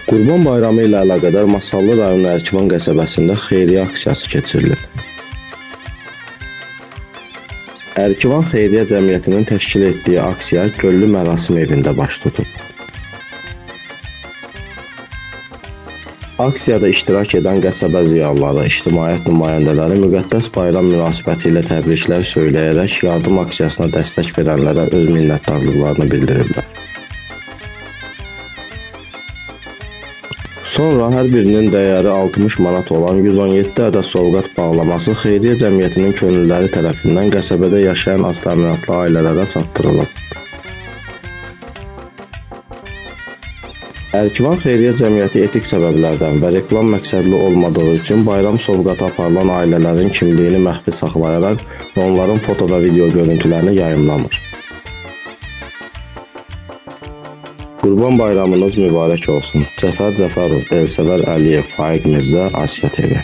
Qurban Bayramı ilə əlaqədar Masallı rayonu Ərkivan qəsəbəsində xeyriyyə aksiyası keçirilib. Ərkivan Xeyriyyə Cəmiyyətinin təşkil etdiyi aksiya Göllü Mərasim evində baş tutub. Aksiyada iştirak edən qəsəbə ziyalıları, ictimaiyyət nümayəndələri müqəddəs bayram münasibəti ilə təbriklər söyləyərək yardım aksiyasına dəstək verənlərə öz minnətdarlıqlarını bildiriblər. Sonra hər birinin dəyəri 60 manat olan 117 ədəd sovqat bağlaması Xeyriyyə Cəmiyyətinin könüllüləri tərəfindən qəsəbədə yaşayan aztəminatlı ailələrə çatdırılıb. Ərkivan Xeyriyyə Cəmiyyəti etik səbəblərdən və reklam məqsədli olmadığı üçün bayram sovqatı aparılan ailələrin kimliyini məxfi saxlayaraq onların foto və video görüntülərini yayımlamır. Qurban bayramınız mübarək olsun. Cəfər Cəfərov, Elsəvər Əliyev, Faiq Mirzə, Asiya TV.